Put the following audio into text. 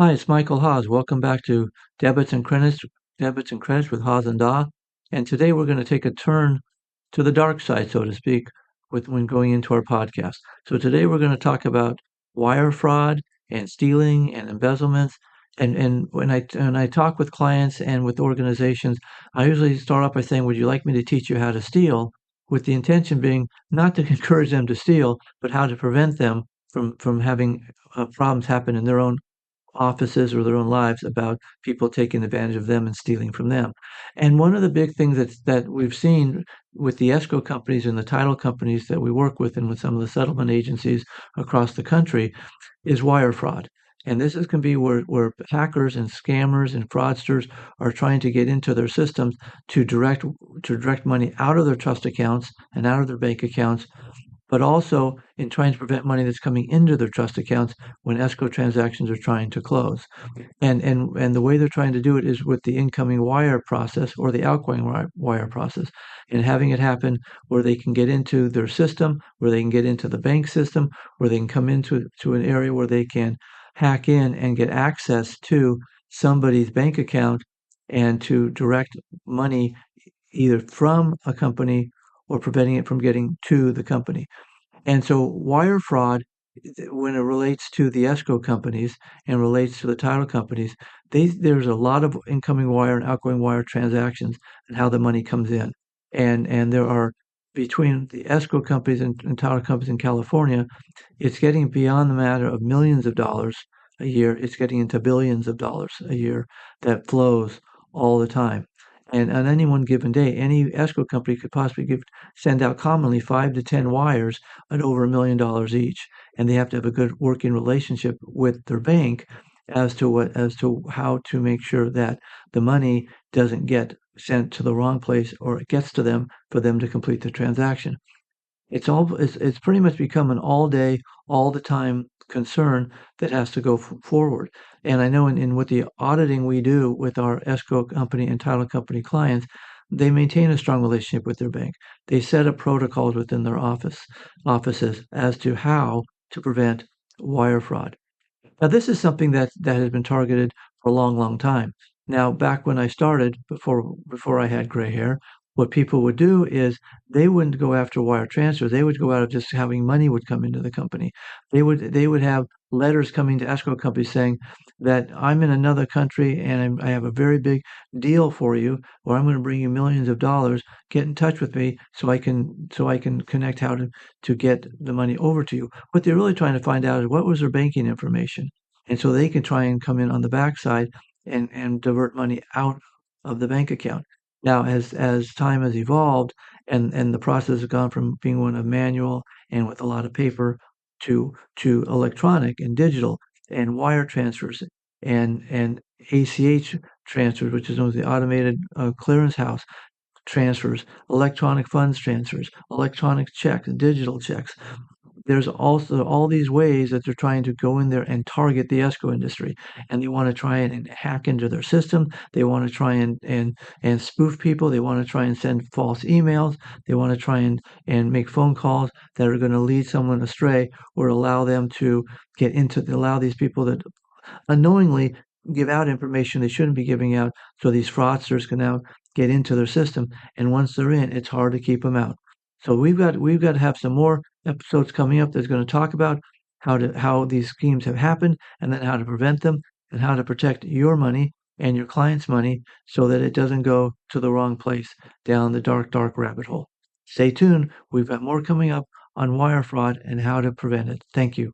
Hi, it's Michael Haas. Welcome back to Debits and Credits with Haas and Dawe. And today we're going to take a turn to the dark side, so to speak, with when going into our podcast. So today we're going to talk about wire fraud and stealing and embezzlements. And when I talk with clients and with organizations, I usually start off by saying, "Would you like me to teach you how to steal?" With the intention being not to encourage them to steal, but how to prevent them from having problems happen in their own offices or their own lives about people taking advantage of them and stealing from them. And one of the big things that we've seen with the escrow companies and the title companies that we work with and with some of the settlement agencies across the country is wire fraud. And this is can be where hackers and scammers and fraudsters are trying to get into their systems to direct money out of their trust accounts and out of their bank accounts, but also in trying to prevent money that's coming into their trust accounts when escrow transactions are trying to close. And the way they're trying to do it is with the incoming wire process or the outgoing wire process, and having it happen where they can get into their system, where they can get into the bank system, where they can come into an area where they can hack in and get access to somebody's bank account and to direct money either from a company or preventing it from getting to the company. And so wire fraud, when it relates to the escrow companies and relates to the title companies, there's a lot of incoming wire and outgoing wire transactions and how the money comes in. And there are between the escrow companies and title companies in California, it's getting beyond the matter of millions of dollars a year. It's getting into billions of dollars a year that flows all the time. And on any one given day, any escrow company could possibly send out commonly 5 to 10 wires at over $1 million each, and they have to have a good working relationship with their bank as to how to make sure that the money doesn't get sent to the wrong place or it gets to them for them to complete the transaction. It's pretty much become an all day, all the time concern that has to go forward. And I know in with the auditing we do with our escrow company and title company clients, they maintain a strong relationship with their bank. They set up protocols within their offices as to how to prevent wire fraud. Now, this is something that has been targeted for a long, long time. Now, back when I started, before I had gray hair, what people would do is they wouldn't go after wire transfers. They would go out of just having money would come into the company. They would have letters coming to escrow companies saying that I'm in another country and I have a very big deal for you, or I'm going to bring you millions of dollars. Get in touch with me so I can connect how to get the money over to you. What they're really trying to find out is what was their banking information. And so they can try and come in on the backside and divert money out of the bank account. Now, as time has evolved and the process has gone from being one of manual and with a lot of paper to electronic and digital and wire transfers and ACH transfers, which is known as the automated clearance house transfers, electronic funds transfers, electronic checks, digital checks. There's also all these ways that they're trying to go in there and target the escrow industry, and they want to try and hack into their system. They want to try and spoof people. They want to try and send false emails. They want to try and make phone calls that are going to lead someone astray or allow them to allow these people that unknowingly give out information they shouldn't be giving out, so these fraudsters can now get into their system. And once they're in, it's hard to keep them out. So we've got to have some more episodes coming up that's going to talk about how these schemes have happened and then how to prevent them and how to protect your money and your client's money so that it doesn't go to the wrong place down the dark, dark rabbit hole. Stay tuned. We've got more coming up on wire fraud and how to prevent it. Thank you.